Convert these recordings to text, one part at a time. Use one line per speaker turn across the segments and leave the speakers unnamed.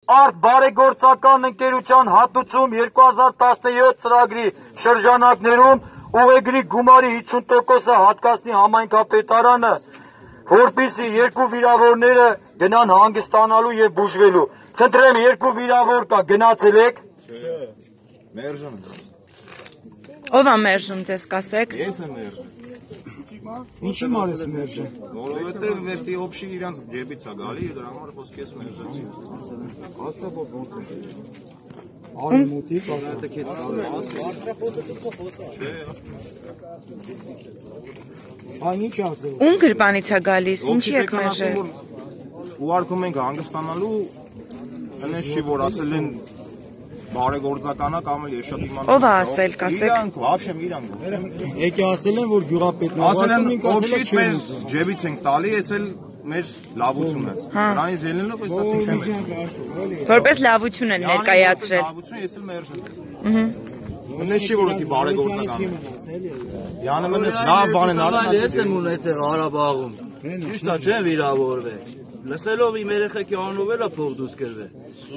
Արդ բարեգործական ընկերության հատուցում 2017 ծրագրի շրջանակներում ուղեգրի գումարի 50%-ը հատկացնի համայնքապետարանը, որպեսզի երկու վիրավորները գնան հանգստանալու եւ բուժվելու։ Խնդրեմ, երկու վիրավոր կա, գնացել եք։
Չէ, մերժում։
Ով է մերժում, ձեզ կասեք։
Ես եմ մերժում։
Ինչի մարես մերժը։
Որովհետեւ վերտի օբշի իրանց ջեբից է գալի, դրա համար խոսքի ես մերժեցի։
Ասա ոնց է։ Արի մուտիկ ասա։ Այն ինչ ասել։
Ում գրպանից է գալիս, ինչի եք մերժել։
Ուղարկում ենք հանգստանալու, այնպես չի որ ասել են բարեգործականա կամ էլ ես շատ իմանալու։
Ով է ասել, կասեք։
Իրանք, вообще իրանք։
Եկե ասել են, որ գյուղապետն
Ասել են օբշից մեր ջեբից ենք տալի, ես էլ մեր լավությունն է։ Դրանից ելնելով ես ասում չեմ։
Որպես լավություն են ներկայացրել։
Լավություն ես էլ մերժել։ Նույնիսկ չի որ դի բարեգործական։ Յանը մենս լավ բան են արել։
Ես եմ ունեցել Ղարաբաղում։ Ճիշտ է, չեմ վիրավորվել։ Լսելով իմ երեխեքի անունով էլ է փող դուրս գրվել։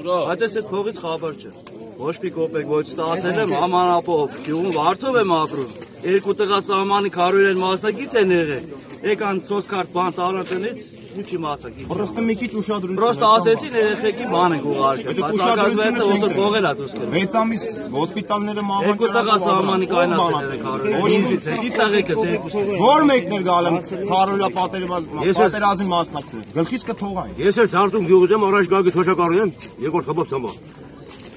Բայց ես այդ փողից խաբար չեմ։ Ոչ մի կոպեկ ոչ ստացել եմ ամանապով, գյուղում վարձով եմ ապրում։ Երկու տղա սահմանի քարոյեն մասնակից են եղել։ Եկան սոսկարտ բան տարան տնից, ու չիմացա։
Պրոստը մի քիչ ուշադրություն։
Պրոստը ասեցին երեխեքի բան են ուղարկել։ Բայց ակազմեցը ոնց որ փողել է դուրս գրվել։
6 ամիս հոսպիտալները մահվան
Երկու տղա սահմանի կայնացել են քարոյեն։ Ոչ մի տղեկս երկուսը։
Որ մեկն էր գալը քարոյա պատերազմի մասնակցել։ Գլխից կթողան։
Ես էլ Զարթում գյուղից եմ, առաջ գալի թոշակառու եմ, երկրորդ խմբով ծամա։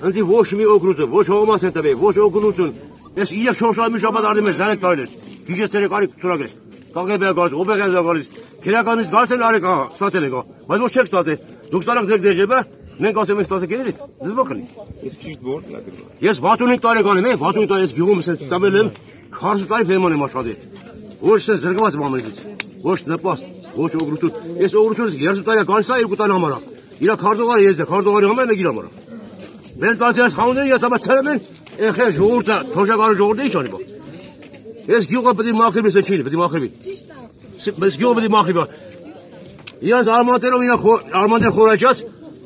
Ընձի ոչ մի օգնություն, ոչ հողմաս են տվել, ոչ օգնություն։ Ես իեղ շոշամի շաբաթ արդեն մեր զանետ տարել էր։ Գիժեցերը կարի ծրագրել։ Կագեբեա գալիս, օբեգանզա գալիս։ Քերականից գալիս են արեք, ստացել եք, բայց ոչ չեք ստացել։ Դուք ստանաք դեք դեժեբը, մենք ասեմ ենք ստացեք երեք։ Դզբոքնի։
Ես ճիշտ որ լագրում։
Ես 65 տարեկան եմ, 65 տարի ես գյուղում ես ստամել եմ, 40 տարի բեման եմ աշխատել։ Ոչ ես զրկված եմ ամենից։ Ոչ նպաստ, ոչ օգնություն։ Ես օգնությունից 30 տարի գալիս է 2 տան համար։ Իրա քարտուղարը ես դե քարտուղարի համար մեկ իր համար։ Մենք տասյաս խանութեն ես ապա ցերեմ են, ეხե ժողովուրդը, թոշակառու ժողովուրդը ինչ անի բա։ Ես գյուղը պետք է մաքրվի, սա չի, պետք է մաքրվի։ Բայց գյուղը պետք է մաքրվի։ Ես արմատերով իրա արմատեր խորաճած,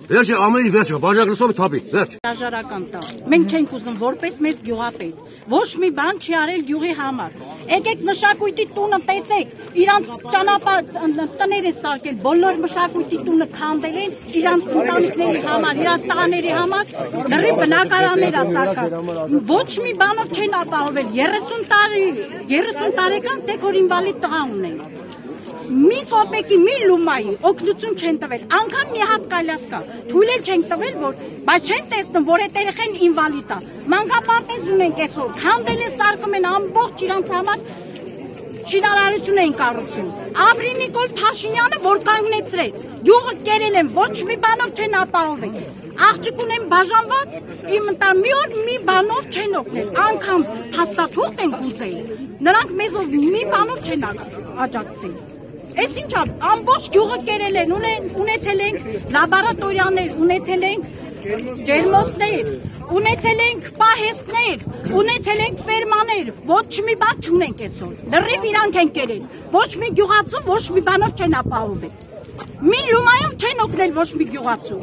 վերջը ամենից վերջը, բաժակ լսով թափի, վերջ։
Հրաժարական տա։ Մենք չենք ուզում որպես մեզ գյուղապետ։ Ոչ մի բան չի արել գյուղի համար։ Եկեք մշակույթի տունը տեսեք, իրանց ճանապարհ տներ են սարքել, բոլոր մշակույթի տունը քանդել են իրանց ընտանիքների համար, իրանց տղաների համար, դեռ բնակարաններ է սարքել։ Ոչ մի բանով չեն ապահովել 30 տարեկան տեքոր ինվալիդ տղա ունեն։ Մի կոպեկի, մի լումայի օգնություն չեն տվել, անգամ մի հատ կալյասկա, թույլ էլ չեն տվել, բայց չեն տեսնում, որ այդ երեխեն ինվալիդ է։ Մանկապարտեզ ունենք այսօր, քանդել են, սարքում են ամբողջ իրանց համար շինարարություն էին կառուցում։ Աբրի Նիկոլ Փաշինյանը որ կանգնեցրեց, գյուղը կերել են, ոչ մի բանով չեն ապահովել։ Աղջիկ ունեն բաժանված, իմ ընտան մի օր մի բանով չեն օգնել, անգամ փաստաթուղթ են ուզել։ Նրանք մեզով մի բանով չեն աջակցել։ Այս ինչա, ամբողջ գյուղը կերել են, ունեցել ենք լաբորատորիաներ, ունեցել ենք ջերմոցներ, ունեցել ենք պահեստներ, ունեցել ենք ֆերմաներ, ոչ մի բան չունենք այսօր։ Լրիվ իրանք են կերել, ոչ մի գյուղացու ոչ մի բանով չեն ապահովել։ Մի լումայով չեն օգնել ոչ մի գյուղացու։